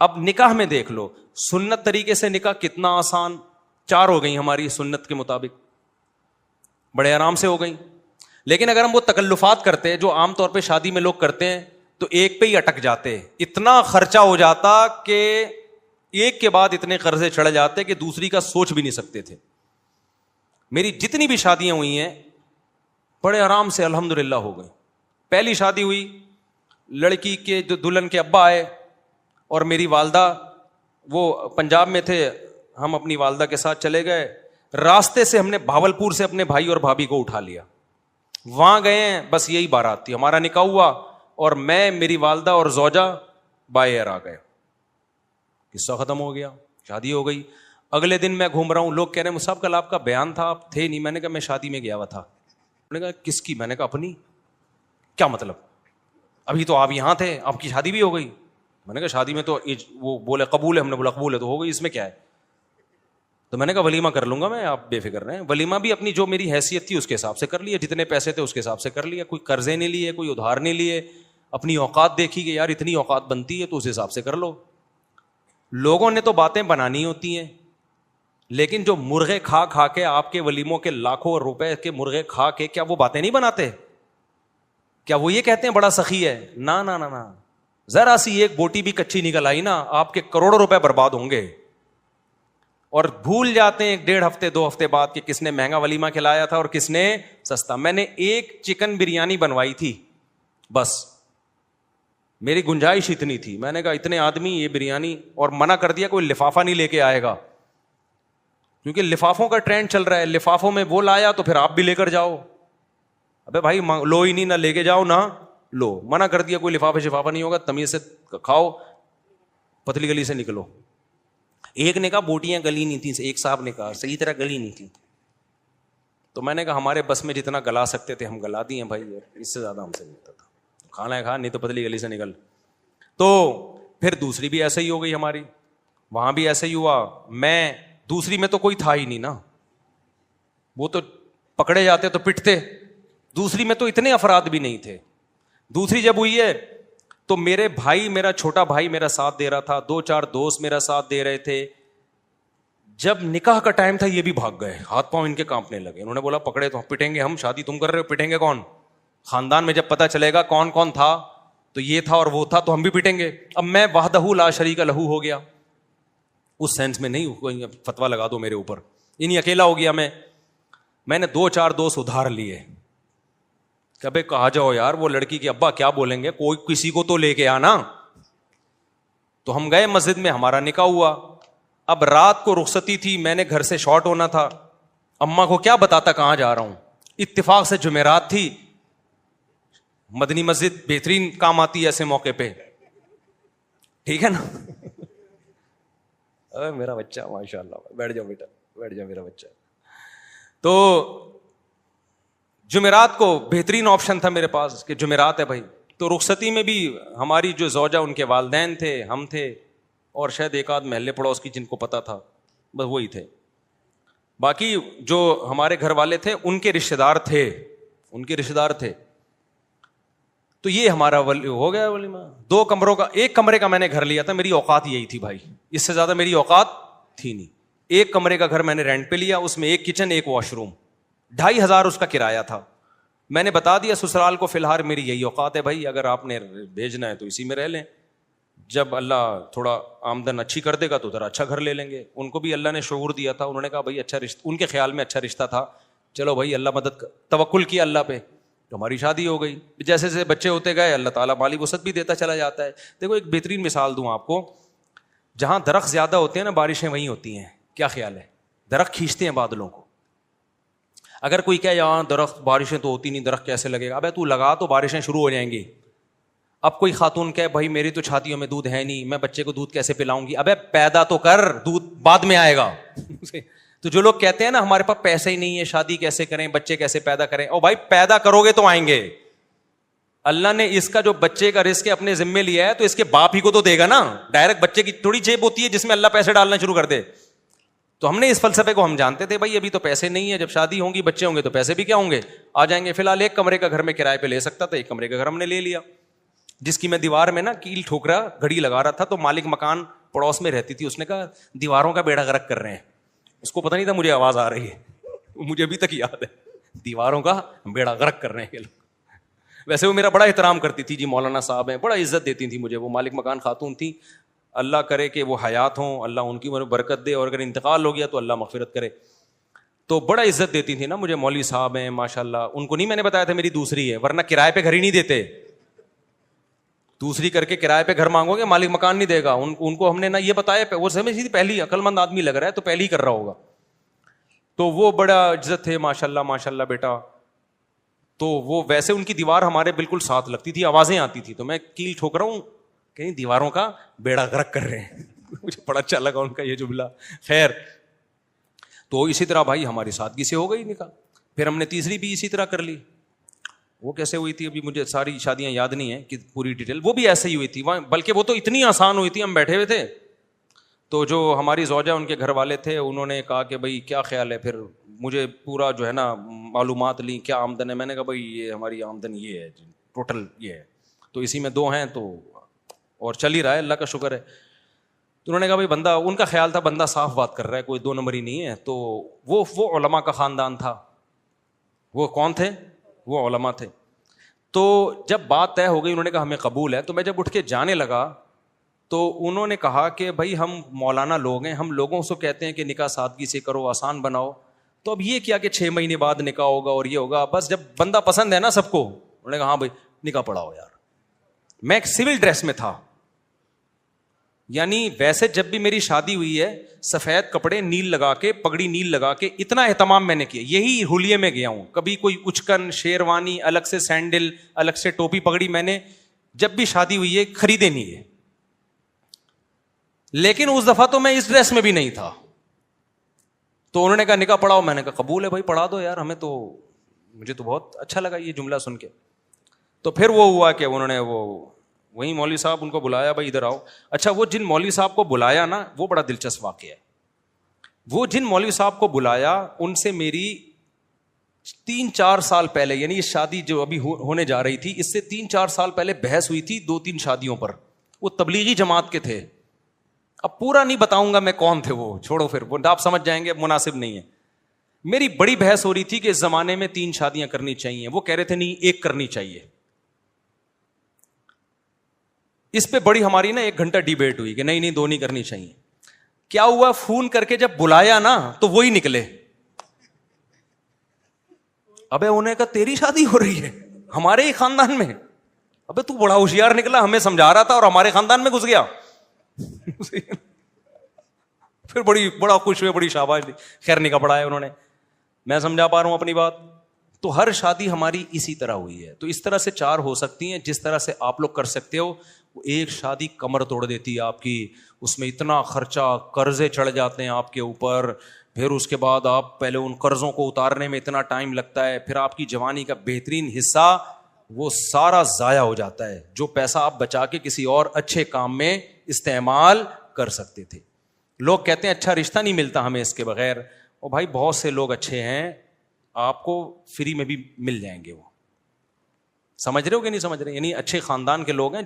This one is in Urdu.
اب نکاح میں دیکھ لو, سنت طریقے سے نکاح کتنا آسان, 4 ہو گئی ہماری سنت کے مطابق, بڑے آرام سے ہو گئی. لیکن اگر ہم وہ تکلفات کرتے ہیں جو عام طور پہ شادی میں لوگ کرتے ہیں تو ایک پہ ہی اٹک جاتے, اتنا خرچہ ہو جاتا کہ ایک کے بعد اتنے قرضے چڑھ جاتے کہ دوسری کا سوچ بھی نہیں سکتے تھے. میری جتنی بھی شادیاں ہوئی ہیں بڑے آرام سے الحمدللہ ہو گئی. پہلی شادی ہوئی, لڑکی کے جو دلہن کے ابا آئے اور میری والدہ, وہ پنجاب میں تھے, ہم اپنی والدہ کے ساتھ چلے گئے. راستے سے ہم نے بھاولپور سے اپنے بھائی اور بھابھی کو اٹھا لیا, وہاں گئے ہیں, بس یہی بارات تھی, ہمارا نکاح ہوا اور میں, میری والدہ اور زوجہ بائی ایئر آ گئے, قصہ ختم ہو گیا, شادی ہو گئی. اگلے دن میں گھوم رہا ہوں, لوگ کہہ رہے ہیں صاحب کل آپ کا بیان تھا, آپ تھے نہیں. میں نے کہا میں شادی میں گیا ہوا تھا. انہوں نے کہا کس کی؟ میں نے کہا اپنی. کیا مطلب؟ ابھی تو آپ یہاں تھے, آپ کی شادی بھی ہو گئی. میں نے کہا شادی میں تو وہ بولے قبول ہے, ہم نے بولا قبول ہے تو ہو گئی, اس میں کیا ہے. تو میں نے کہا ولیمہ کر لوں گا میں, آپ بے فکر رہیں. ولیمہ بھی اپنی جو میری حیثیت تھی اس کے حساب سے کر لیا, جتنے پیسے تھے اس کے حساب سے کر لیا, کوئی قرضے نہیں لیے, کوئی ادھار نہیں لیے, اپنی اوقات دیکھی کہ یار اتنی اوقات بنتی ہے تو اس حساب سے کر لو. لوگوں نے تو باتیں بنانی ہوتی ہیں, لیکن جو مرغے کھا کھا کے آپ کے ولیموں کے لاکھوں روپے کے مرغے کھا کے کیا وہ باتیں نہیں بناتے؟ کیا وہ یہ کہتے ہیں بڑا سخی ہے؟ نا نا نا نا, ذرا سی ایک بوٹی بھی کچی نکل آئی نا, آپ کے کروڑوں روپے برباد ہوں گے. اور بھول جاتے ہیں 1.5 ہفتے 2 ہفتے بعد کہ کس نے مہنگا ولیمہ کھلایا تھا اور کس نے سستا. میں نے ایک چکن بریانی بنوائی تھی, بس میری گنجائش اتنی تھی. میں نے کہا اتنے آدمی یہ بریانی, اور منع کر دیا کوئی لفافہ نہیں لے کے آئے گا, کیونکہ لفافوں کا ٹرینڈ چل رہا ہے. لفافوں میں وہ لایا تو پھر آپ بھی لے کر جاؤ. ابے بھائی لو ہی نہیں, نہ لے کے جاؤ نہ لو. منع کر دیا کوئی لفافے شفافہ نہیں ہوگا, تمیز سے کھاؤ, پتلی گلی سے نکلو. ایک نے کہا بوٹیاں گلی نہیں تھیں, ایک صاحب نے کہا صحیح طرح گلی نہیں تھی. تو میں نے کہا ہمارے بس میں جتنا گلا سکتے تھے ہم گلا دیے بھائی, اس سے زیادہ ہم سے نہیں ہوتا تھا. کھانا ہے کھا, نہیں تو پتلی گلی سے نکل. تو پھر دوسری بھی ایسے ہی ہو گئی ہماری, وہاں بھی ایسے ہی ہوا. میں دوسری میں تو کوئی تھا ہی نہیں نا, وہ تو پکڑے جاتے تو پٹتے. دوسری میں تو اتنے افراد بھی نہیں تھے. دوسری جب ہوئی ہے تو میرے بھائی, میرا چھوٹا بھائی میرا ساتھ دے رہا تھا, 2-4 دوست میرا ساتھ دے رہے تھے. جب نکاح کا ٹائم تھا یہ بھی بھاگ گئے, ہاتھ پاؤں ان کے کانپنے لگے. انہوں نے بولا پکڑے تو پٹیں گے ہم, شادی تم کر رہے ہو, پٹیں گے کون؟ خاندان میں جب پتہ چلے گا کون کون تھا تو یہ تھا اور وہ تھا تو ہم بھی پٹیں گے. اب میں وحدہ لا شریک لہو ہو گیا, اس سینس میں نہیں کوئی فتوا لگا دو میرے اوپر, انہیں اکیلا ہو گیا میں نے 2-4 دوست ادھار لیے. کبھی کہا جاؤ یار وہ لڑکی کے ابا کیا بولیں گے, کوئی کسی کو تو لے کے آنا. تو ہم گئے مسجد میں, ہمارا نکاح ہوا. اب رات کو رخصتی تھی, میں نے گھر سے شارٹ ہونا تھا, اماں کو کیا بتاتا کہاں جا رہا ہوں. اتفاق سے جمعرات تھی, مدنی مسجد بہترین کام آتی ہے ایسے موقع پہ, ٹھیک ہے نا. میرا بچہ ماشاء اللہ, بیٹھ جاؤ بیٹا, بیٹھ جاؤ میرا بچہ. تو جمعرات کو بہترین آپشن تھا میرے پاس کہ جمعرات ہے بھائی. تو رخصتی میں بھی ہماری جو زوجہ, ان کے والدین تھے, ہم تھے, اور شاید ایک آدھ محلے پڑوس کی جن کو پتا تھا, بس وہی تھے. باقی جو ہمارے گھر والے تھے ان کے رشتے دار تھے. تو یہ ہمارا ہو گیا ولیمہ. 2 کمروں کا, 1 کمرے کا میں نے گھر لیا تھا, میری اوقات یہی تھی بھائی, اس سے زیادہ میری اوقات تھی نہیں. 1 کمرے کا گھر میں نے رینٹ پہ لیا, اس میں 1 کچن 1 واش روم, 2500 اس کا کرایہ تھا. میں نے بتا دیا سسرال کو فی الحال میری یہی اوقات ہے بھائی, اگر آپ نے بھیجنا ہے تو اسی میں رہ لیں, جب اللہ تھوڑا آمدن اچھی کر دے گا تو ذرا اچھا گھر لے لیں گے. ان کو بھی اللہ نے شعور دیا تھا, انہوں نے کہا بھائی اچھا رشتہ, ان کے خیال میں اچھا رشتہ تھا, چلو بھائی اللہ مدد, توکل کیا اللہ پہ, تو ہماری شادی ہو گئی. جیسے جیسے بچے ہوتے گئے اللہ تعالیٰ مالی وسعت بھی دیتا چلا جاتا ہے. دیکھو ایک بہترین مثال دوں آپ کو, جہاں درخت زیادہ ہوتے ہیں نا بارشیں وہیں ہوتی ہیں. کیا خیال ہے؟ درخت کھینچتے ہیں بادلوں کو. اگر کوئی کہے یہاں درخت بارشیں تو ہوتی نہیں, درخت کیسے لگے گا, ابے تو لگا تو بارشیں شروع ہو جائیں گی. اب کوئی خاتون کہے بھائی میری تو چھاتیوں میں دودھ ہے نہیں, میں بچے کو دودھ کیسے پلاؤں گی, ابے پیدا تو کر, دودھ بعد میں آئے گا. تو جو لوگ کہتے ہیں نا ہمارے پاس پیسے ہی نہیں ہے, شادی کیسے کریں, بچے کیسے پیدا کریں, او بھائی پیدا کرو گے تو آئیں گے. اللہ نے اس کا جو بچے کا رزق اپنے ذمے لیا ہے تو اس کے باپ ہی کو تو دے گا نا. ڈائریکٹ بچے کی تھوڑی جیب ہوتی ہے جس میں اللہ پیسے ڈالنا شروع کر دے. تو ہم نے اس فلسفے کو ہم جانتے تھے بھائی ابھی تو پیسے نہیں ہے, جب شادی ہوں گی بچے ہوں گے تو پیسے بھی کیا ہوں گے, آ جائیں گے. فی الحال 1 کمرے کا گھر میں کرائے پہ لے سکتا تھا, 1 کمرے کا گھر ہم نے لے لیا. جس کی میں دیوار میں نا کیل ٹھوک رہا گھڑی لگا رہا تھا, تو مالک مکان پڑوس میں رہتی تھی, اس نے کہا دیواروں کا بیڑا غرق کر رہے ہیں. اس کو پتہ نہیں تھا مجھے آواز آ رہی ہے, مجھے ابھی تک یاد ہے, دیواروں کا بیڑا غرق کر رہے ہیں یہ لوگ. ویسے وہ میرا بڑا احترام کرتی تھی, جی مولانا صاحب ہیں, بڑا عزت دیتی تھی مجھے. وہ مالک مکان خاتون تھی, اللہ کرے کہ وہ حیات ہوں, اللہ ان کی عمر برکت دے, اور اگر انتقال ہو گیا تو اللہ مغفرت کرے. تو بڑا عزت دیتی تھی نا مجھے, مولوی صاحب ہیں ماشاء اللہ. ان کو نہیں میں نے بتایا تھا میری دوسری ہے, ورنہ کرائے پہ گھر ہی نہیں دیتے. دوسری کر کے کرائے پہ گھر مانگو گے, مالک مکان نہیں دے گا. ان کو ہم نے نہ یہ بتایا, وہ سمجھ تھی پہلی عقل مند آدمی لگ رہا ہے تو پہلی کر رہا ہوگا. تو وہ بڑا عزت تھے ماشاء اللہ بیٹا. تو وہ ویسے ان کی دیوار ہمارے بالکل ساتھ لگتی تھی, آوازیں آتی تھی, تو میں کیل ٹھوک رہا ہوں, کہیں دیواروں کا بیڑا غرق کر رہے ہیں. مجھے بڑا اچھا لگا ان کا یہ جملہ. خیر, تو اسی طرح بھائی ہماری سادگی سے ہو گئی نکاح. پھر ہم نے تیسری بھی اسی طرح کر لی. وہ کیسے ہوئی تھی ابھی مجھے ساری شادیاں یاد نہیں ہیں کہ پوری ڈیٹیل, وہ بھی ایسے ہی ہوئی تھی, بلکہ وہ تو اتنی آسان ہوئی تھی. ہم بیٹھے ہوئے تھے, تو جو ہماری زوجہ ان کے گھر والے تھے, انہوں نے کہا کہ بھائی کیا خیال ہے, پھر مجھے پورا جو ہے نا معلومات لی کیا آمدن ہے. میں نے کہا بھائی یہ ہماری آمدن یہ ہے, ٹوٹل یہ ہے, تو اسی میں 2 ہیں تو اور چل ہی رہا ہے, اللہ کا شکر ہے. تو انہوں نے کہا بھائی بندہ, ان کا خیال تھا بندہ صاف بات کر رہا ہے, کوئی 2 نمبر ہی نہیں ہے. تو وہ علماء کا خاندان تھا. وہ کون تھے؟ وہ علماء تھے. تو جب بات طے ہو گئی, انہوں نے کہا ہمیں قبول ہے. تو میں جب اٹھ کے جانے لگا تو انہوں نے کہا کہ بھائی ہم مولانا لوگ ہیں, ہم لوگوں سے کہتے ہیں کہ نکاح سادگی سے کرو, آسان بناؤ. تو اب یہ کیا کہ 6 مہینے بعد نکاح ہوگا اور یہ ہوگا, بس جب بندہ پسند ہے نا سب کو. انہوں نے کہا ہاں بھائی نکاح پڑھاؤ یار. میں ایک سول ڈریس میں تھا, یعنی ویسے جب بھی میری شادی ہوئی ہے سفید کپڑے نیل لگا کے, پگڑی نیل لگا کے, اتنا اہتمام میں نے کیا. یہی ہولیے میں گیا ہوں, کبھی کوئی اچکن شیروانی الگ سے, سینڈل الگ سے, ٹوپی پگڑی میں نے جب بھی شادی ہوئی ہے خریدے نہیں ہے. لیکن اس دفعہ تو میں اس ڈریس میں بھی نہیں تھا. تو انہوں نے کہا نکاح پڑھاؤ. میں نے کہا قبول ہے بھائی پڑھا دو یار, ہمیں تو, مجھے تو بہت اچھا لگا یہ جملہ سن کے. تو پھر وہ ہوا کہ انہوں نے وہی مولوی صاحب ان کو بلایا, بھائی ادھر آؤ. اچھا, وہ جن مولوی صاحب کو بلایا نا, وہ بڑا دلچسپ واقعہ ہے. وہ جن مولوی صاحب کو بلایا ان سے میری 3-4 سال پہلے, یعنی یہ شادی جو ابھی ہونے جا رہی تھی, اس سے 3-4 سال پہلے بحث ہوئی تھی 2-3 شادیوں پر. وہ تبلیغی جماعت کے تھے. اب پورا نہیں بتاؤں گا میں کون تھے وہ, چھوڑو پھر, وہ آپ سمجھ جائیں گے, مناسب نہیں ہے. میری بڑی بحث ہو رہی تھی کہ اس زمانے میں 3 شادیاں کرنی چاہیے. وہ کہہ رہے تھے نہیں 1 کرنی چاہیے. اس پہ بڑی ہماری نا 1 گھنٹہ ڈیبیٹ ہوئی کہ نہیں 2 نہیں کرنی چاہیے. کیا ہوا, فون کر کے جب بلایا نا تو وہی نکلے. ابے انہیں کہا تیری شادی ہو رہی ہے ہمارے ہی خاندان میں. ابے تو بڑا ہوشیار نکلا, ہمیں سمجھا رہا تھا اور ہمارے خاندان میں گھس گیا. پھر بڑا خوش ہوئے, بڑی شاباش دی. خیر نکاح پڑھایا انہوں نے. میں سمجھا پا رہا ہوں اپنی بات. تو ہر شادی ہماری اسی طرح ہوئی ہے. تو اس طرح سے 4 ہو سکتی ہیں جس طرح سے آپ لوگ کر سکتے ہو. ایک شادی کمر توڑ دیتی ہے آپ کی, اس میں اتنا خرچہ, قرضے چڑھ جاتے ہیں آپ کے اوپر, پھر اس کے بعد آپ پہلے ان قرضوں کو اتارنے میں اتنا ٹائم لگتا ہے, پھر آپ کی جوانی کا بہترین حصہ وہ سارا ضائع ہو جاتا ہے, جو پیسہ آپ بچا کے کسی اور اچھے کام میں استعمال کر سکتے تھے. لوگ کہتے ہیں اچھا رشتہ نہیں ملتا ہمیں اس کے بغیر. اور بھائی بہت سے لوگ اچھے ہیں, آپ کو فری میں بھی مل جائیں گے. وہ سمجھ رہے ہو کہ نہیں سمجھ رہے, یعنی اچھے خاندان کے لوگ ہیں